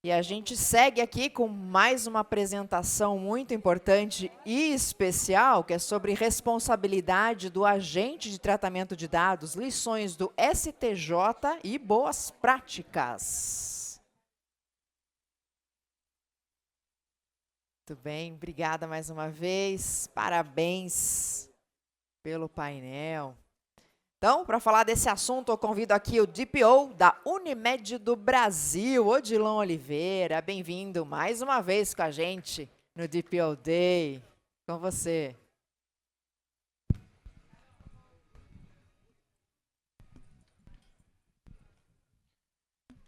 E a gente segue aqui com mais uma apresentação muito importante e especial, que é sobre responsabilidade do agente de tratamento de dados, lições do STJ e boas práticas. Muito bem, obrigada mais uma vez, parabéns pelo painel. Então, para falar desse assunto, eu convido aqui o DPO da Unimed do Brasil, Odilon Oliveira. Bem-vindo mais uma vez com a gente no DPO Day. Com você.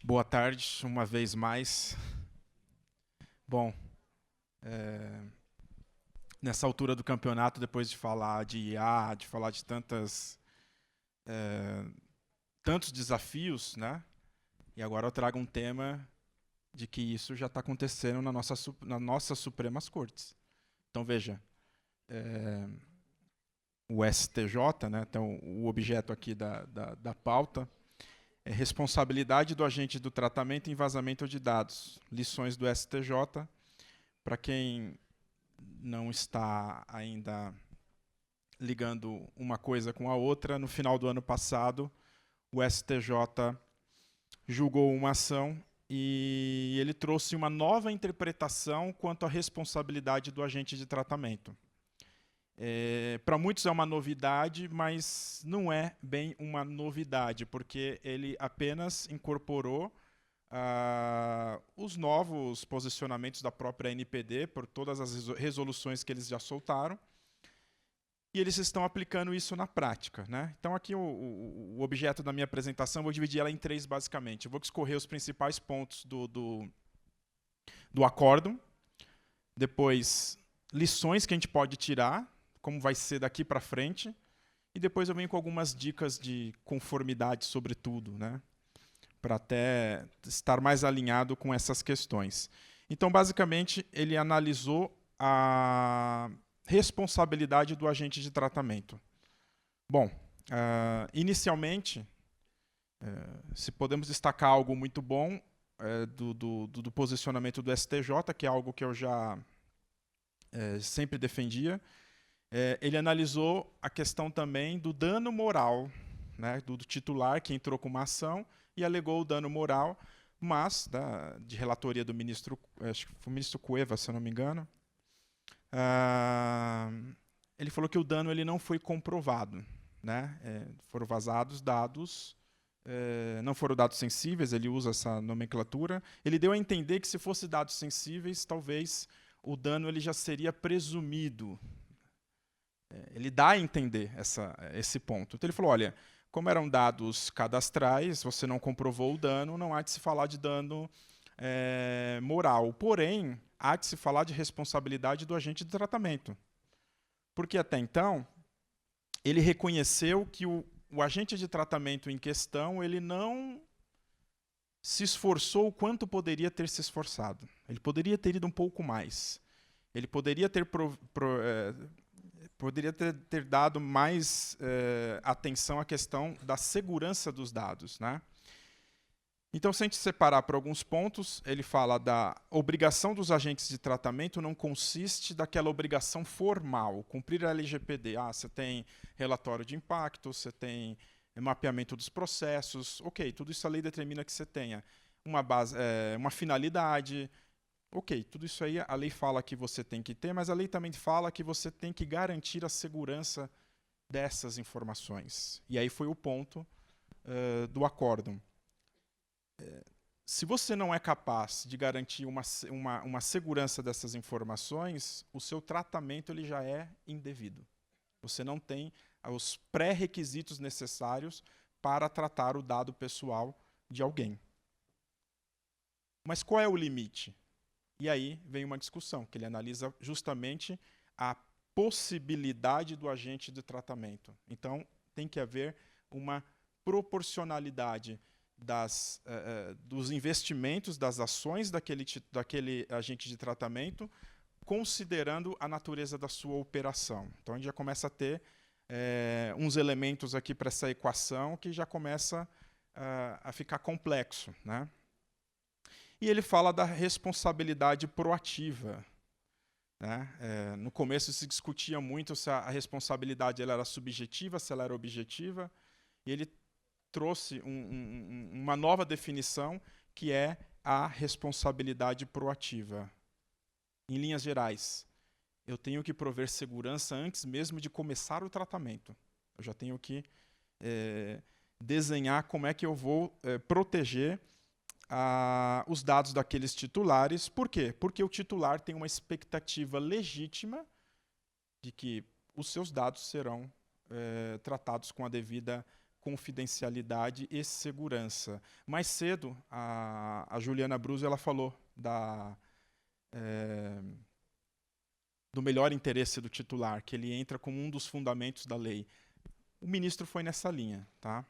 Boa tarde, uma vez mais. Bom, nessa altura do campeonato, depois de falar de IA, de falar de tantos desafios, né? E agora eu trago um tema de que isso já está acontecendo nas nossas Supremas Cortes. Então, veja, o STJ, né? Então, o objeto aqui da pauta é responsabilidade do agente do tratamento em vazamento de dados. Lições do STJ. Para quem não está ainda ligando uma coisa com a outra, no final do ano passado, o STJ julgou uma ação e ele trouxe uma nova interpretação quanto à responsabilidade do agente de tratamento. Para muitos é uma novidade, mas não é bem uma novidade, porque ele apenas incorporou os novos posicionamentos da própria NPD, por todas as resoluções que eles já soltaram, e eles estão aplicando isso na prática, né? Então, aqui o objeto da minha apresentação, vou dividir ela em três, basicamente. Eu vou discorrer os principais pontos do acórdão, depois lições que a gente pode tirar, como vai ser daqui para frente, e depois eu venho com algumas dicas de conformidade sobre tudo, né? Para até estar mais alinhado com essas questões. Então, basicamente, ele analisou a responsabilidade do agente de tratamento. Bom, inicialmente, se podemos destacar algo muito bom do posicionamento do STJ, que é algo que eu já sempre defendia, ele analisou a questão também do dano moral, né, do titular que entrou com uma ação e alegou o dano moral, mas, de relatoria do ministro, acho que foi o ministro Cueva, se eu não me engano, ele falou que o dano ele não foi comprovado, né? Foram vazados dados, não foram dados sensíveis, ele usa essa nomenclatura. Ele deu a entender que se fosse dados sensíveis, talvez o dano ele já seria presumido. Ele dá a entender esse ponto. Então ele falou, olha, como eram dados cadastrais, você não comprovou o dano, não há de se falar de dano moral. Porém, há de se falar de responsabilidade do agente de tratamento. Porque até então, ele reconheceu que o agente de tratamento em questão ele não se esforçou o quanto poderia ter se esforçado. Ele poderia ter ido um pouco mais. Ele poderia ter ter dado mais atenção à questão da segurança dos dados, né? Então, se a gente separar por alguns pontos, ele fala da obrigação dos agentes de tratamento não consiste daquela obrigação formal, cumprir a LGPD. Você tem relatório de impacto, você tem mapeamento dos processos, ok, tudo isso a lei determina que você tenha uma finalidade. Ok, tudo isso aí a lei fala que você tem que ter, mas a lei também fala que você tem que garantir a segurança dessas informações. E aí foi o ponto do acórdão. Se você não é capaz de garantir uma segurança dessas informações, o seu tratamento ele já é indevido. Você não tem os pré-requisitos necessários para tratar o dado pessoal de alguém. Mas qual é o limite? E aí vem uma discussão, que ele analisa justamente a possibilidade do agente de tratamento. Então, tem que haver uma proporcionalidade dos investimentos, das ações daquele agente de tratamento, considerando a natureza da sua operação. Então, a gente já começa a ter uns elementos aqui para essa equação que já começa a ficar complexo, né? E ele fala da responsabilidade proativa. Né? No começo se discutia muito se a responsabilidade ela era subjetiva, se ela era objetiva, e ele trouxe uma nova definição, que é a responsabilidade proativa. Em linhas gerais, eu tenho que prover segurança antes mesmo de começar o tratamento. Eu já tenho que desenhar como é que eu vou proteger os dados daqueles titulares. Por quê? Porque o titular tem uma expectativa legítima de que os seus dados serão tratados com a devida confidencialidade e segurança. Mais cedo, a Juliana Bruzzo ela falou do melhor interesse do titular, que ele entra como um dos fundamentos da lei. O ministro foi nessa linha. Tá?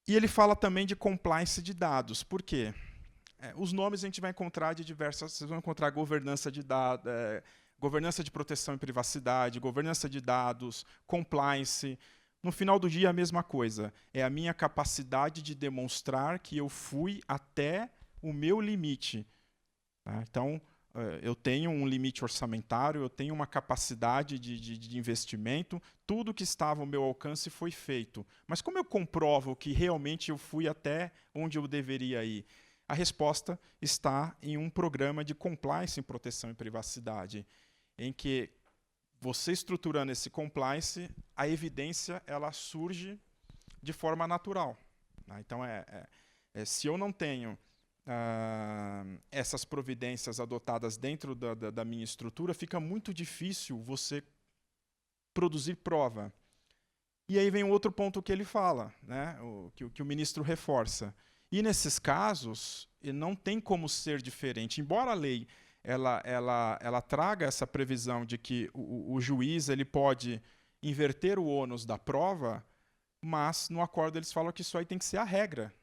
E ele fala também de compliance de dados. Por quê? Os nomes a gente vai encontrar de diversas... Vocês vão encontrar governança de dados, governança de proteção e privacidade, governança de dados, compliance. No final do dia, a mesma coisa. É a minha capacidade de demonstrar que eu fui até o meu limite. Tá? Então, eu tenho um limite orçamentário, eu tenho uma capacidade de investimento, tudo que estava ao meu alcance foi feito. Mas como eu comprovo que realmente eu fui até onde eu deveria ir? A resposta está em um programa de compliance em proteção e privacidade, em que você estruturando esse compliance, a evidência ela surge de forma natural. Né? Então, se eu não tenho essas providências adotadas dentro da minha estrutura, fica muito difícil você produzir prova. E aí vem um outro ponto que ele fala, né? que o ministro reforça. E nesses casos, não tem como ser diferente. Embora a lei ela traga essa previsão de que o juiz ele pode inverter o ônus da prova, mas no acordo eles falam que isso aí tem que ser a regra.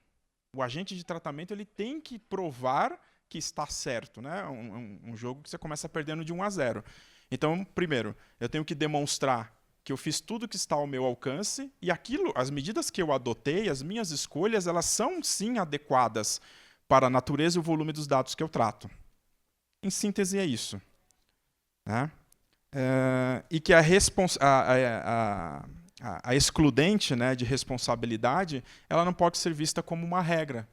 O agente de tratamento ele tem que provar que está certo. Né? Um jogo que você começa perdendo de 1-0. Então, primeiro, eu tenho que demonstrar que eu fiz tudo que está ao meu alcance e as medidas que eu adotei, as minhas escolhas, elas são sim adequadas para a natureza e o volume dos dados que eu trato. Em síntese, é isso. Né? E que a excludente, né, de responsabilidade, ela não pode ser vista como uma regra.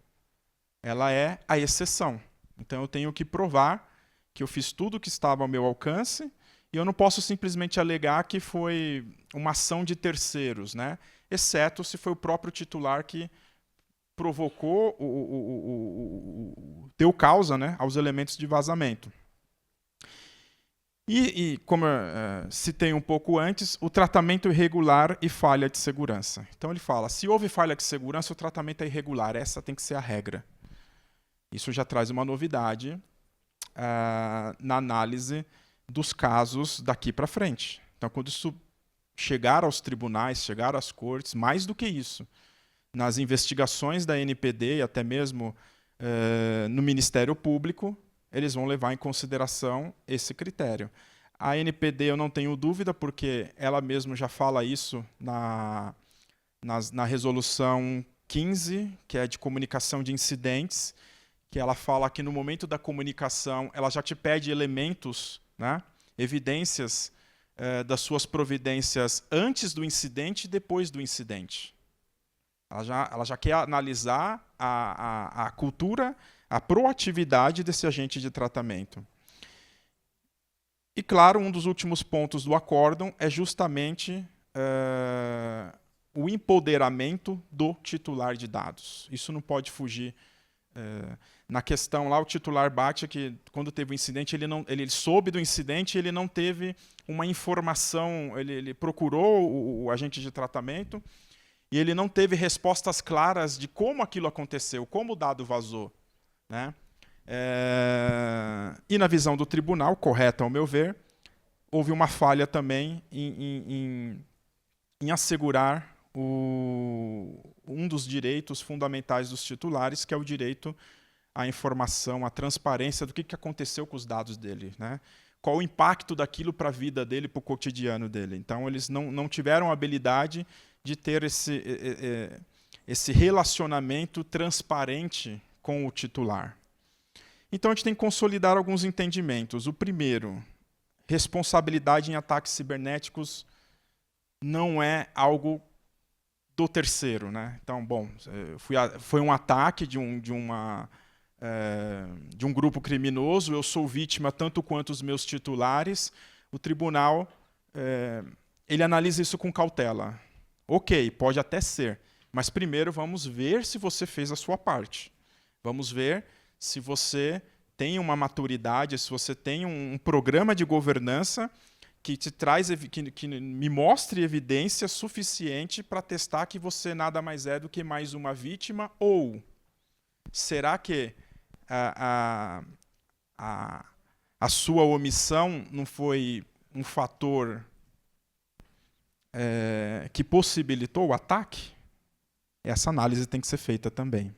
Ela é a exceção. Então, eu tenho que provar que eu fiz tudo o que estava ao meu alcance e eu não posso simplesmente alegar que foi uma ação de terceiros, né? Exceto se foi o próprio titular que provocou, deu causa, né, aos elementos de vazamento. E como eu citei um pouco antes, o tratamento irregular e falha de segurança. Então ele fala, se houve falha de segurança, o tratamento é irregular, essa tem que ser a regra. Isso já traz uma novidade na análise dos casos daqui para frente. Então, quando isso chegar aos tribunais, chegar às cortes, mais do que isso, nas investigações da NPD e até mesmo no Ministério Público, eles vão levar em consideração esse critério. A NPD eu não tenho dúvida, porque ela mesma já fala isso na resolução 15, que é de comunicação de incidentes, que ela fala que no momento da comunicação ela já te pede elementos, né, evidências das suas providências antes do incidente e depois do incidente. Ela já quer analisar a cultura, a proatividade desse agente de tratamento. E, claro, um dos últimos pontos do acórdão é justamente o empoderamento do titular de dados. Isso não pode fugir. Na questão lá, o titular bate que, quando teve o incidente, ele soube do incidente e ele não teve uma informação, ele procurou o agente de tratamento e ele não teve respostas claras de como aquilo aconteceu, como o dado vazou. Né? E na visão do tribunal, correta ao meu ver, houve uma falha também em assegurar um dos direitos fundamentais dos titulares, que é o direito à informação, à transparência do que aconteceu com os dados dele. Né? Qual o impacto daquilo para a vida dele, para o cotidiano dele. Então, eles não tiveram a habilidade de ter esse relacionamento transparente com o titular. Então, a gente tem que consolidar alguns entendimentos. O primeiro, responsabilidade em ataques cibernéticos não é algo do terceiro, né? Então, bom, foi um ataque de um grupo criminoso, eu sou vítima tanto quanto os meus titulares. O tribunal ele analisa isso com cautela. Ok, pode até ser, mas primeiro vamos ver se você fez a sua parte. Vamos ver se você tem uma maturidade, se você tem um programa de governança que te traz, que me mostre evidência suficiente para testar que você nada mais é do que mais uma vítima, ou será que a sua omissão não foi um fator que possibilitou o ataque? Essa análise tem que ser feita também.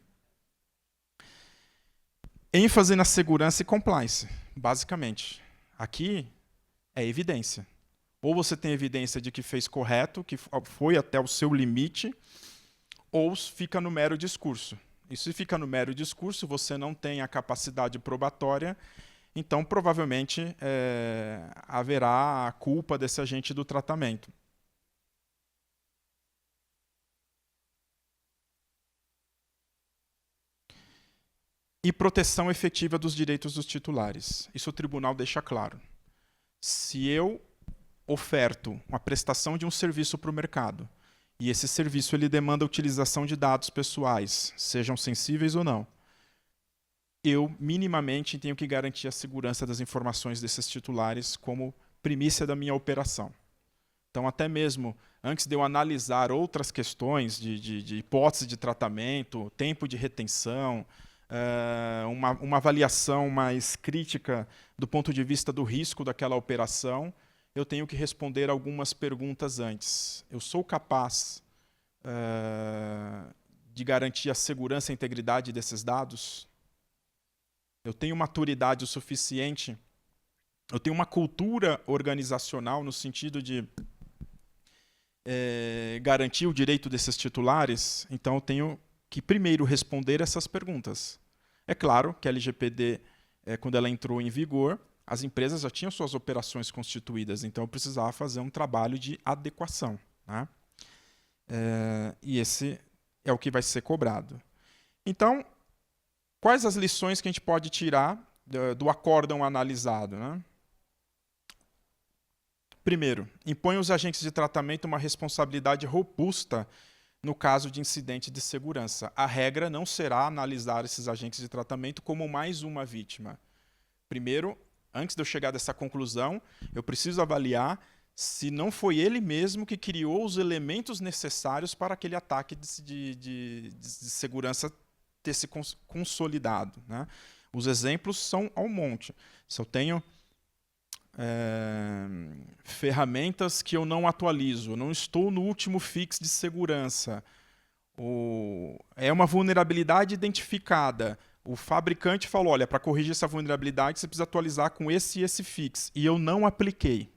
ênfase na segurança e compliance, basicamente. Aqui é evidência. Ou você tem evidência de que fez correto, que foi até o seu limite, ou fica no mero discurso. E se fica no mero discurso, você não tem a capacidade probatória, então provavelmente haverá a culpa desse agente do tratamento. E proteção efetiva dos direitos dos titulares. Isso o tribunal deixa claro. Se eu oferto uma prestação de um serviço para o mercado, e esse serviço ele demanda a utilização de dados pessoais, sejam sensíveis ou não, eu minimamente tenho que garantir a segurança das informações desses titulares como primícia da minha operação. Então, até mesmo antes de eu analisar outras questões de hipótese de tratamento, tempo de retenção, uma avaliação mais crítica do ponto de vista do risco daquela operação, eu tenho que responder algumas perguntas antes. Eu sou capaz de garantir a segurança e a integridade desses dados? Eu tenho maturidade o suficiente? Eu tenho uma cultura organizacional no sentido de garantir o direito desses titulares? Então, eu tenho que primeiro responder essas perguntas. É claro que a LGPD, quando ela entrou em vigor, as empresas já tinham suas operações constituídas, então eu precisava fazer um trabalho de adequação, né? E esse é o que vai ser cobrado. Então, quais as lições que a gente pode tirar do acórdão analisado, né? Primeiro, impõe aos agentes de tratamento uma responsabilidade robusta no caso de incidente de segurança. A regra não será analisar esses agentes de tratamento como mais uma vítima. Primeiro, antes de eu chegar dessa conclusão, eu preciso avaliar se não foi ele mesmo que criou os elementos necessários para aquele ataque de segurança ter se consolidado, né? Os exemplos são ao monte. Se eu tenho ferramentas que eu não atualizo, não estou no último fix de segurança, é uma vulnerabilidade identificada, o fabricante falou, olha, para corrigir essa vulnerabilidade você precisa atualizar com esse e esse fix, e eu não apliquei.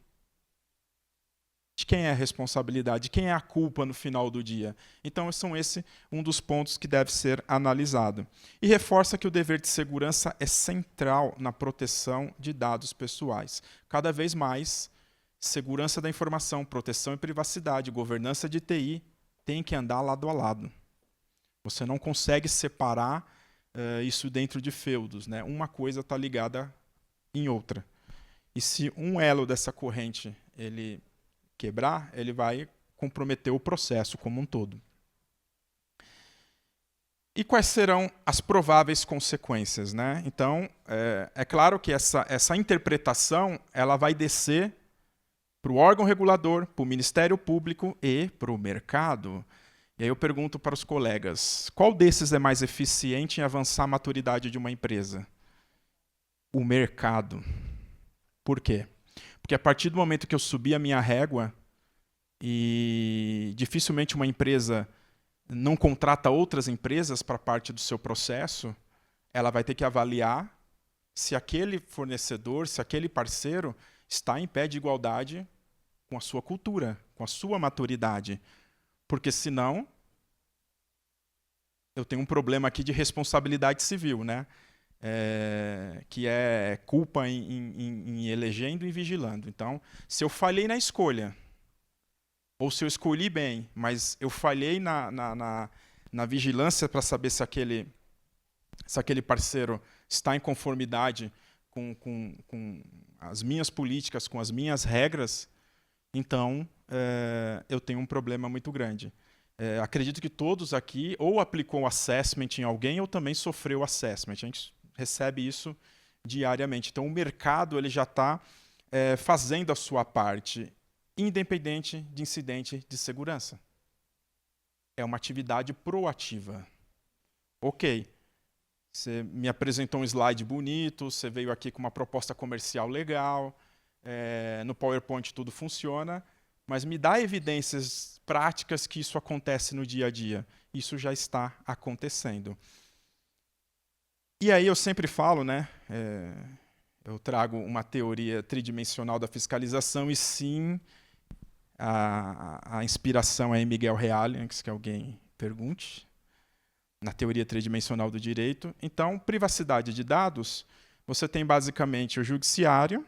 De quem é a responsabilidade? De quem é a culpa no final do dia? Então, são esse um dos pontos que deve ser analisado. E reforça que o dever de segurança é central na proteção de dados pessoais. Cada vez mais, segurança da informação, proteção e privacidade, governança de TI, tem que andar lado a lado. Você não consegue separar isso dentro de feudos, né? Uma coisa está ligada em outra. E se um elo dessa corrente ele quebrar, ele vai comprometer o processo como um todo. E quais serão as prováveis consequências, né? Então, é claro que essa interpretação ela vai descer para o órgão regulador, para o Ministério Público e para o mercado. E aí eu pergunto para os colegas, qual desses é mais eficiente em avançar a maturidade de uma empresa? O mercado. Por quê? Porque a partir do momento que eu subi a minha régua, e dificilmente uma empresa não contrata outras empresas para parte do seu processo, ela vai ter que avaliar se aquele fornecedor, se aquele parceiro está em pé de igualdade com a sua cultura, com a sua maturidade. Porque senão, eu tenho um problema aqui de responsabilidade civil, né? Que é culpa em elegendo e vigilando. Então, se eu falhei na escolha, ou se eu escolhi bem, mas eu falhei na vigilância para saber se aquele parceiro está em conformidade com as minhas políticas, com as minhas regras, então eu tenho um problema muito grande. Acredito que todos aqui ou aplicou assessment em alguém ou também sofreu assessment. A gente recebe isso diariamente. Então, o mercado ele já está fazendo a sua parte, independente de incidente de segurança. É uma atividade proativa. Ok, você me apresentou um slide bonito, você veio aqui com uma proposta comercial legal, no PowerPoint tudo funciona, mas me dá evidências práticas que isso acontece no dia a dia. Isso já está acontecendo. E aí eu sempre falo, né? Eu trago uma teoria tridimensional da fiscalização e sim, a inspiração é em Miguel Reale, antes que alguém pergunte, na teoria tridimensional do direito. Então, privacidade de dados, você tem basicamente o judiciário,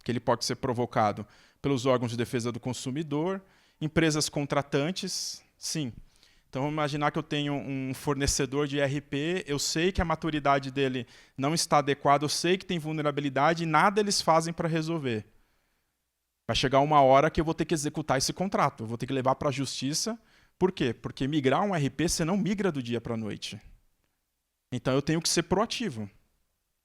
que ele pode ser provocado pelos órgãos de defesa do consumidor, empresas contratantes, sim. Então, vamos imaginar que eu tenho um fornecedor de ERP, eu sei que a maturidade dele não está adequada, eu sei que tem vulnerabilidade e nada eles fazem para resolver. Vai chegar uma hora que eu vou ter que executar esse contrato, eu vou ter que levar para a justiça. Por quê? Porque migrar um ERP, você não migra do dia para a noite. Então, eu tenho que ser proativo.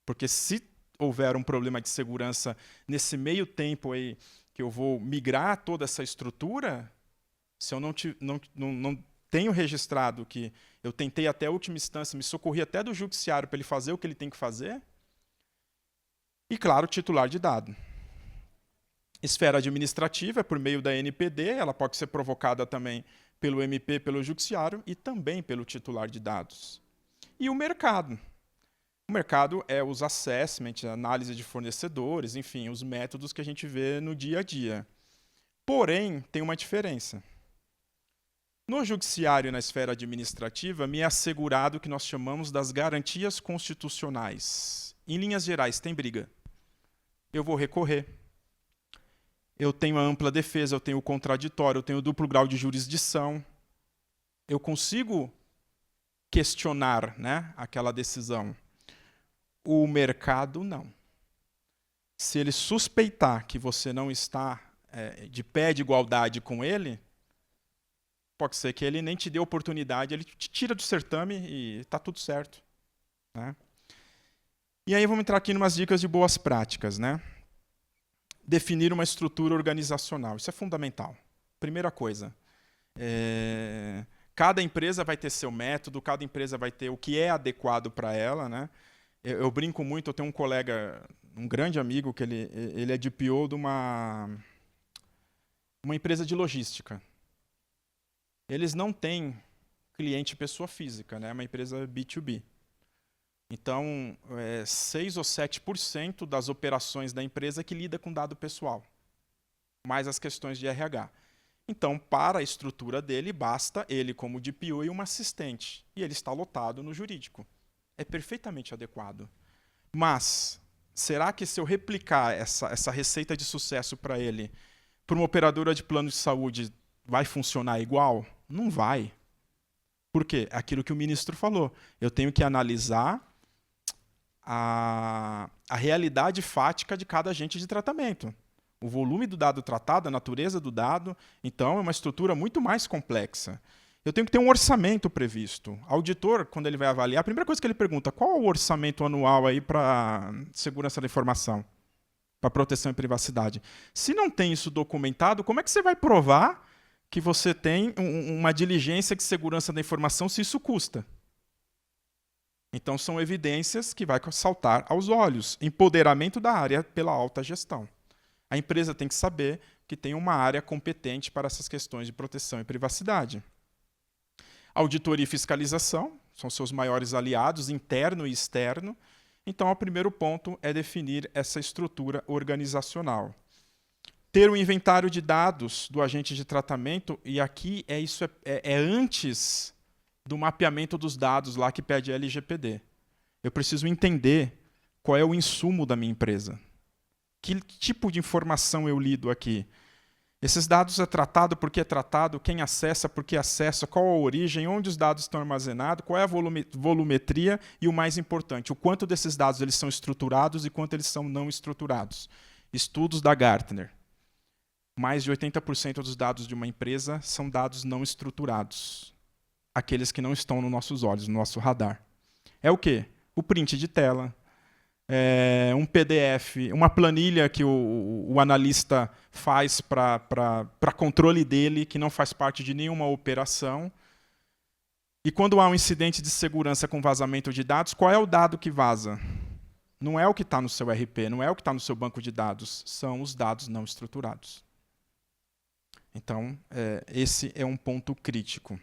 Porque se houver um problema de segurança nesse meio tempo aí que eu vou migrar toda essa estrutura, se eu não tenho registrado que eu tentei até a última instância, me socorri até do judiciário para ele fazer o que ele tem que fazer. E, claro, titular de dado. Esfera administrativa, por meio da NPD, ela pode ser provocada também pelo MP, pelo judiciário e também pelo titular de dados. E o mercado. O mercado é os assessment, a análise de fornecedores, enfim, os métodos que a gente vê no dia a dia. Porém, tem uma diferença. No judiciário e na esfera administrativa, me é assegurado o que nós chamamos das garantias constitucionais. Em linhas gerais, tem briga. Eu vou recorrer. Eu tenho a ampla defesa, eu tenho o contraditório, eu tenho o duplo grau de jurisdição. Eu consigo questionar, né, aquela decisão. O mercado, não. Se ele suspeitar que você não está de pé de igualdade com ele, pode ser que ele nem te dê oportunidade, ele te tira do certame e está tudo certo. Né? E aí vamos entrar aqui em umas dicas de boas práticas. Né? Definir uma estrutura organizacional, isso é fundamental. Primeira coisa, cada empresa vai ter seu método, cada empresa vai ter o que é adequado para ela. Né? Eu brinco muito, eu tenho um colega, um grande amigo, que ele é DPO de uma empresa de logística. Eles não têm cliente pessoa física, né? É uma empresa B2B. Então, 6 ou 7% das operações da empresa que lida com dado pessoal, mais as questões de RH. Então, para a estrutura dele, basta ele como DPO e um assistente. E ele está lotado no jurídico. É perfeitamente adequado. Mas, será que se eu replicar essa receita de sucesso para ele, para uma operadora de plano de saúde, vai funcionar igual? Não vai. Por quê? Aquilo que o ministro falou. Eu tenho que analisar a realidade fática de cada agente de tratamento. O volume do dado tratado, a natureza do dado. Então, é uma estrutura muito mais complexa. Eu tenho que ter um orçamento previsto. O auditor, quando ele vai avaliar, a primeira coisa que ele pergunta, qual é o orçamento anual aí para segurança da informação, para proteção e privacidade? Se não tem isso documentado, como é que você vai provar que você tem uma diligência de segurança da informação se isso custa? Então, são evidências que vai saltar aos olhos. Empoderamento da área pela alta gestão. A empresa tem que saber que tem uma área competente para essas questões de proteção e privacidade. Auditoria e fiscalização são seus maiores aliados, interno e externo. Então, o primeiro ponto é definir essa estrutura organizacional. Ter um inventário de dados do agente de tratamento, e aqui isso é antes do mapeamento dos dados lá que pede LGPD. Eu preciso entender qual é o insumo da minha empresa. Que tipo de informação eu lido aqui? Esses dados é tratado, por que é tratado, quem acessa, por que acessa, qual a origem, onde os dados estão armazenados, qual é a volumetria e, o mais importante, o quanto desses dados eles são estruturados e quanto eles são não estruturados. Estudos da Gartner. Mais de 80% dos dados de uma empresa são dados não estruturados. Aqueles que não estão nos nossos olhos, no nosso radar. É o quê? O print de tela, um PDF, uma planilha que o analista faz para controle dele, que não faz parte de nenhuma operação. E quando há um incidente de segurança com vazamento de dados, qual é o dado que vaza? Não é o que está no seu RP, não é o que está no seu banco de dados, são os dados não estruturados. Então, esse é um ponto crítico.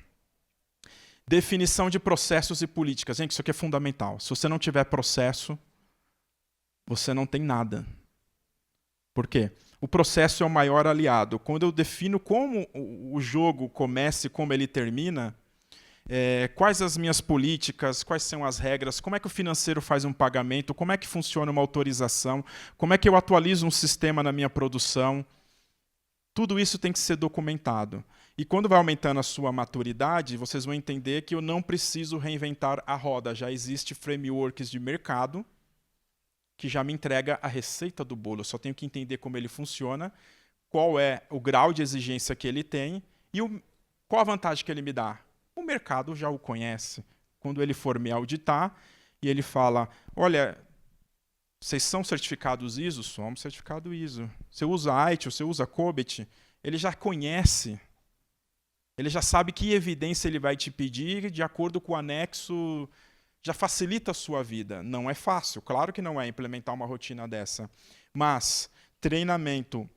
Definição de processos e políticas. Gente, isso aqui é fundamental. Se você não tiver processo, você não tem nada. Por quê? O processo é o maior aliado. Quando eu defino como o jogo começa e como ele termina, quais as minhas políticas, quais são as regras, como é que o financeiro faz um pagamento, como é que funciona uma autorização, como é que eu atualizo um sistema na minha produção, tudo isso tem que ser documentado. E quando vai aumentando a sua maturidade, vocês vão entender que eu não preciso reinventar a roda. Já existe frameworks de mercado que já me entrega a receita do bolo. Eu só tenho que entender como ele funciona, qual é o grau de exigência que ele tem e qual a vantagem que ele me dá. O mercado já o conhece. Quando ele for me auditar e ele fala, olha, vocês são certificados ISO? Somos certificado ISO. Você usa ITIL, você usa COBIT? Ele já conhece. Ele já sabe que evidência ele vai te pedir de acordo com o anexo, já facilita a sua vida. Não é fácil, claro que não é implementar uma rotina dessa. Mas treinamento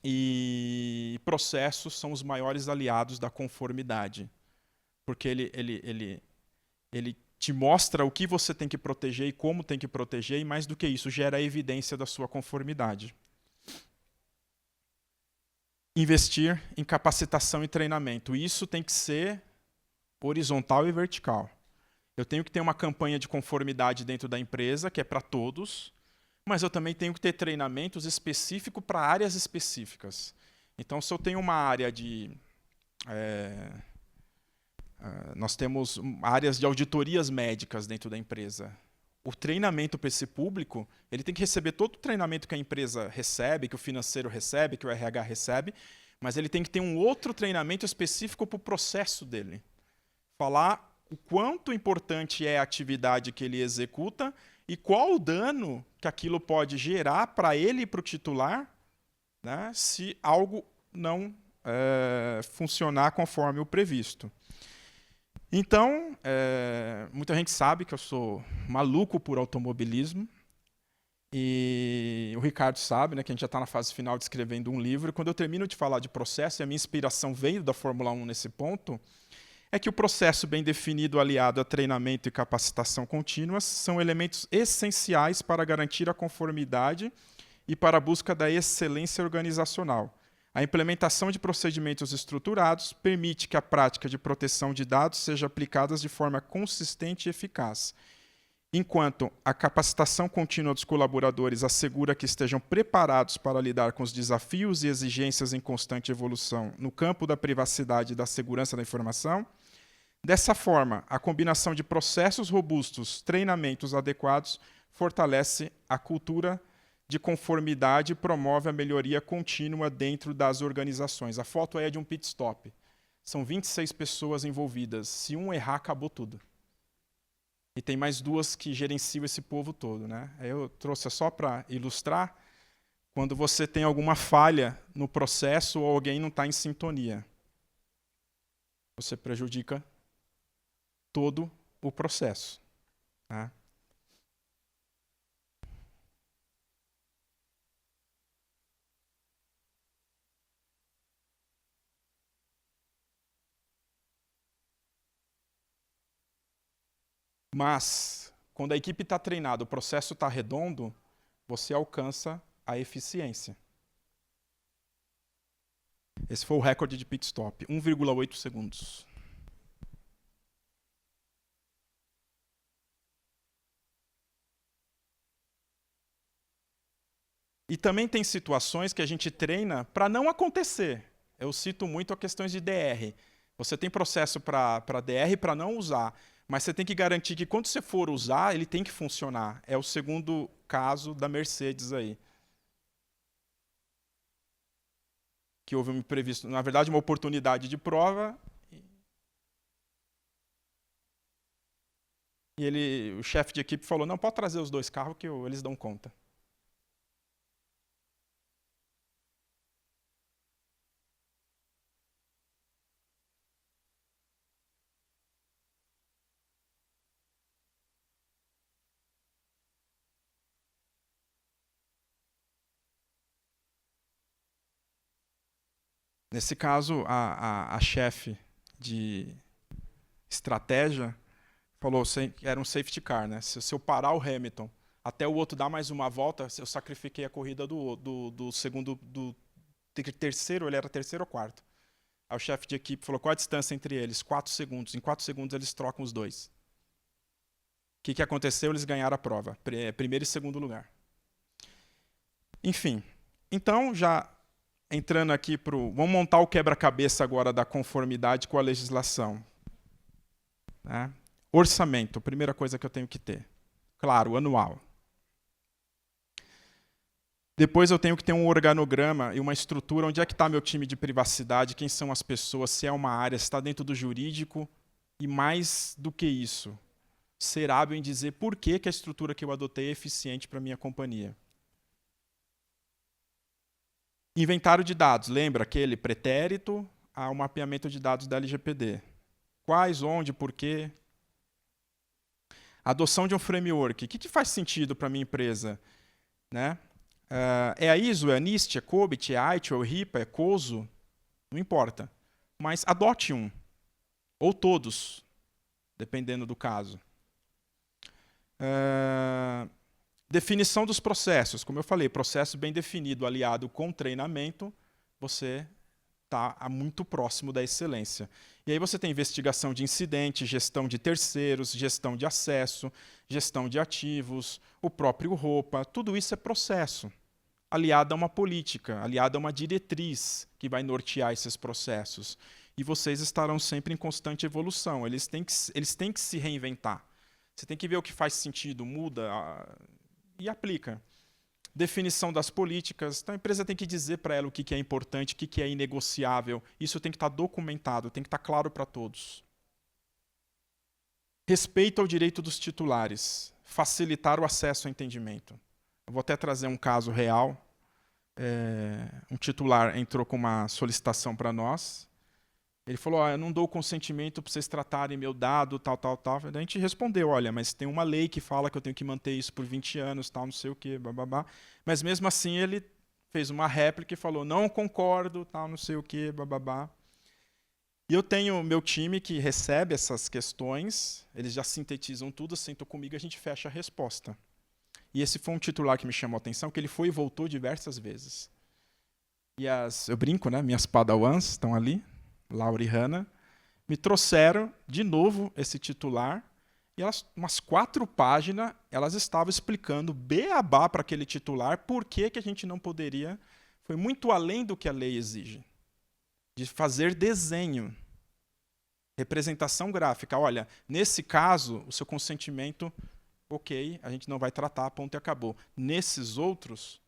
e processos são os maiores aliados da conformidade. Porque ele te mostra o que você tem que proteger e como tem que proteger, e mais do que isso, gera a evidência da sua conformidade. Investir em capacitação e treinamento. Isso tem que ser horizontal e vertical. Eu tenho que ter uma campanha de conformidade dentro da empresa, que é para todos, mas eu também tenho que ter treinamentos específicos para áreas específicas. Então, se eu tenho uma área de... nós temos áreas de auditorias médicas dentro da empresa. O treinamento para esse público, ele tem que receber todo o treinamento que a empresa recebe, que o financeiro recebe, que o RH recebe, mas ele tem que ter um outro treinamento específico para o processo dele. Falar o quanto importante é a atividade que ele executa e qual o dano que aquilo pode gerar para ele e para o titular, né, se algo não funcionar conforme o previsto. Então, muita gente sabe que eu sou maluco por automobilismo. E o Ricardo sabe, né, que a gente já está na fase final de escrevendo um livro. E quando eu termino de falar de processo, e a minha inspiração veio da Fórmula 1 nesse ponto, é que o processo bem definido, aliado a treinamento e capacitação contínuas, são elementos essenciais para garantir a conformidade e para a busca da excelência organizacional. A implementação de procedimentos estruturados permite que a prática de proteção de dados seja aplicada de forma consistente e eficaz, enquanto a capacitação contínua dos colaboradores assegura que estejam preparados para lidar com os desafios e exigências em constante evolução no campo da privacidade e da segurança da informação. Dessa forma, a combinação de processos robustos, treinamentos adequados, fortalece a cultura de conformidade e promove a melhoria contínua dentro das organizações. A foto aí é de um pit stop. São 26 pessoas envolvidas. Se um errar, acabou tudo. E tem mais duas que gerenciam esse povo todo, né? Eu trouxe só para ilustrar, quando você tem alguma falha no processo ou alguém não está em sintonia. Você prejudica todo o processo. Tá? Mas, quando a equipe está treinada, o processo está redondo, você alcança a eficiência. Esse foi o recorde de pit stop, 1,8 segundos. E também tem situações que a gente treina para não acontecer. Eu cito muito a questões de DR. Você tem processo para DR para não usar, mas você tem que garantir que quando você for usar, ele tem que funcionar. É o segundo caso da Mercedes aí. Que houve um imprevisto, na verdade, uma oportunidade de prova. E o chefe de equipe falou, não, pode trazer os 2 carros que eles dão conta. Nesse caso, a chefe de estratégia falou que era um safety car, né? Se eu parar o Hamilton até o outro dar mais uma volta, eu sacrifiquei a corrida do segundo, do terceiro, ele era terceiro ou quarto. Aí o chefe de equipe falou, qual a distância entre eles? 4 segundos. Em 4 segundos eles trocam os 2. O que aconteceu? Eles ganharam a prova. Primeiro e segundo lugar. Enfim, então já entrando aqui para o... Vamos montar o quebra-cabeça agora da conformidade com a legislação. Né? Orçamento, primeira coisa que eu tenho que ter. Claro, anual. Depois eu tenho que ter um organograma e uma estrutura. Onde é que está meu time de privacidade? Quem são as pessoas? Se é uma área, se está dentro do jurídico. E mais do que isso, ser hábil em dizer por que a estrutura que eu adotei é eficiente para a minha companhia. Inventário de dados. Lembra aquele pretérito ao mapeamento de dados da LGPD. Quais, onde, por quê. Adoção de um framework. O que faz sentido para a minha empresa? Né? É a ISO, é a NIST, é COBIT, é ITIL, é RIPA, é COSO? Não importa. Mas adote um. Ou todos, dependendo do caso. Definição dos processos. Como eu falei, processo bem definido, aliado com treinamento, você está muito próximo da excelência. E aí você tem investigação de incidente, gestão de terceiros, gestão de acesso, gestão de ativos, o próprio roupa, tudo isso é processo, aliado a uma política, aliado a uma diretriz que vai nortear esses processos. E vocês estarão sempre em constante evolução, eles têm que se reinventar. Você tem que ver o que faz sentido, muda e aplica. Definição das políticas. Então, a empresa tem que dizer para ela o que é importante, o que é inegociável. Isso tem que estar documentado, tem que estar claro para todos. Respeito ao direito dos titulares. Facilitar o acesso ao entendimento. Eu vou até trazer um caso real. Um titular entrou com uma solicitação para nós. Ele falou, eu não dou consentimento para vocês tratarem meu dado, tal. A gente respondeu, olha, mas tem uma lei que fala que eu tenho que manter isso por 20 anos, tal, não sei o quê, bababá. Mas mesmo assim ele fez uma réplica e falou, não concordo, tal, não sei o quê, bababá. E eu tenho meu time que recebe essas questões, eles já sintetizam tudo, sentam comigo e a gente fecha a resposta. E esse foi um titular que me chamou a atenção, que ele foi e voltou diversas vezes. E eu brinco, né? Minhas padawans estão ali, Laura e Hannah, me trouxeram de novo esse titular e elas, umas 4 páginas, elas estavam explicando beabá para aquele titular por que a gente não poderia, foi muito além do que a lei exige, de fazer desenho, representação gráfica. Olha, nesse caso, o seu consentimento, ok, a gente não vai tratar, ponto e acabou. Nesses outros,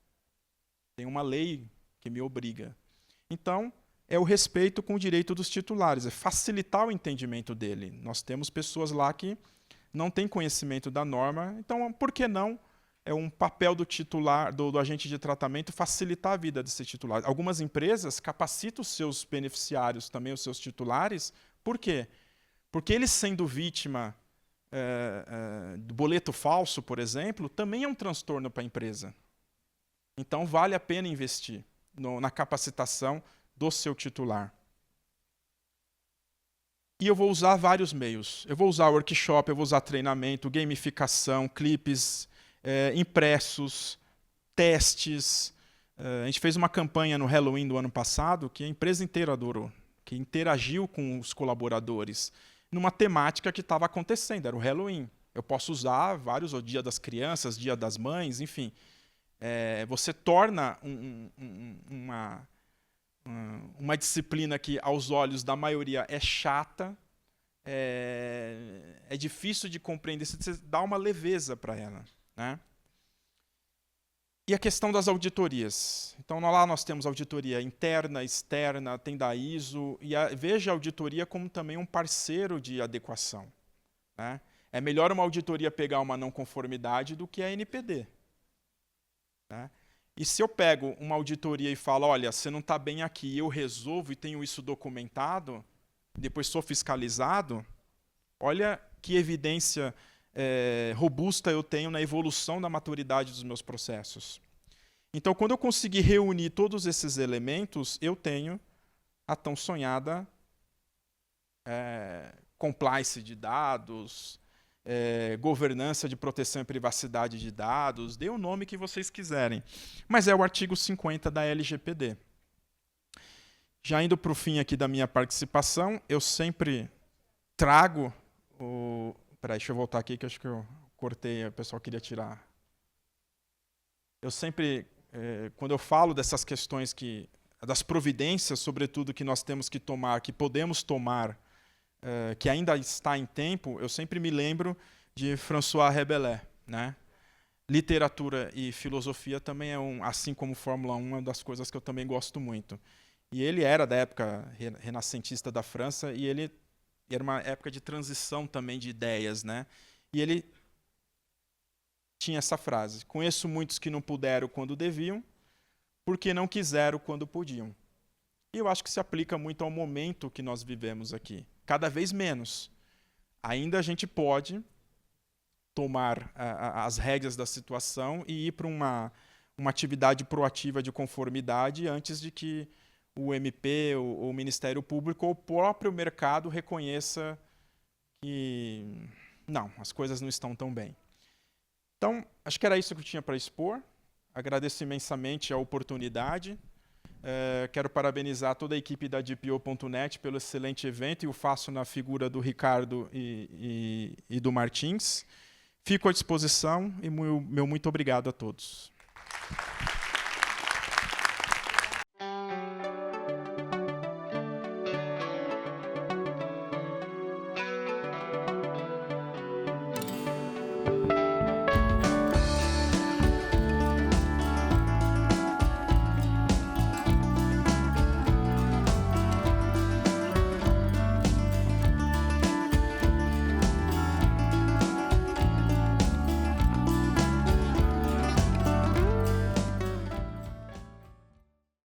tem uma lei que me obriga. Então, é o respeito com o direito dos titulares, é facilitar o entendimento dele. Nós temos pessoas lá que não têm conhecimento da norma, então por que não? É um papel do titular, do agente de tratamento, facilitar a vida desse titular. Algumas empresas capacitam os seus beneficiários, também os seus titulares, por quê? Porque eles sendo vítima do boleto falso, por exemplo, também é um transtorno para a empresa. Então vale a pena investir na capacitação do seu titular. E eu vou usar vários meios. Eu vou usar workshop, eu vou usar treinamento, gamificação, clipes, impressos, testes. A gente fez uma campanha no Halloween do ano passado que a empresa inteira adorou, que interagiu com os colaboradores numa temática que estava acontecendo, era o Halloween. Eu posso usar vários, o Dia das Crianças, Dia das Mães, enfim. você torna uma disciplina que, aos olhos da maioria, é chata, é difícil de compreender, você dá uma leveza para ela, né? E a questão das auditorias. Então, lá nós temos auditoria interna, externa, tem da ISO, e veja a auditoria como também um parceiro de adequação, né? É melhor uma auditoria pegar uma não conformidade do que a NPD, né? E se eu pego uma auditoria e falo, olha, você não está bem aqui, eu resolvo e tenho isso documentado, depois sou fiscalizado, olha que evidência robusta eu tenho na evolução da maturidade dos meus processos. Então, quando eu conseguir reunir todos esses elementos, eu tenho a tão sonhada compliance de dados, governança de proteção e privacidade de dados, dê o nome que vocês quiserem. Mas é o artigo 50 da LGPD. Já indo para o fim aqui da minha participação, eu sempre trago Peraí, deixa eu voltar aqui, que acho que eu cortei, o pessoal queria tirar. Eu sempre, quando eu falo dessas questões das providências, sobretudo, que nós temos que tomar, que podemos tomar, que ainda está em tempo, eu sempre me lembro de François Rabelais, né? Literatura e filosofia também é, assim como Fórmula 1, uma das coisas que eu também gosto muito. E ele era da época renascentista da França, e ele era uma época de transição também de ideias, né? E ele tinha essa frase: conheço muitos que não puderam quando deviam, porque não quiseram quando podiam. E eu acho que se aplica muito ao momento que nós vivemos aqui. Cada vez menos. Ainda a gente pode tomar as rédeas da situação e ir para uma atividade proativa de conformidade antes de que o MP, o Ministério Público ou o próprio mercado reconheça que não, as coisas não estão tão bem. Então, acho que era isso que eu tinha para expor. Agradeço imensamente a oportunidade. Quero parabenizar toda a equipe da DPO.net pelo excelente evento, e o faço na figura do Ricardo e do Martins. Fico à disposição e meu muito obrigado a todos.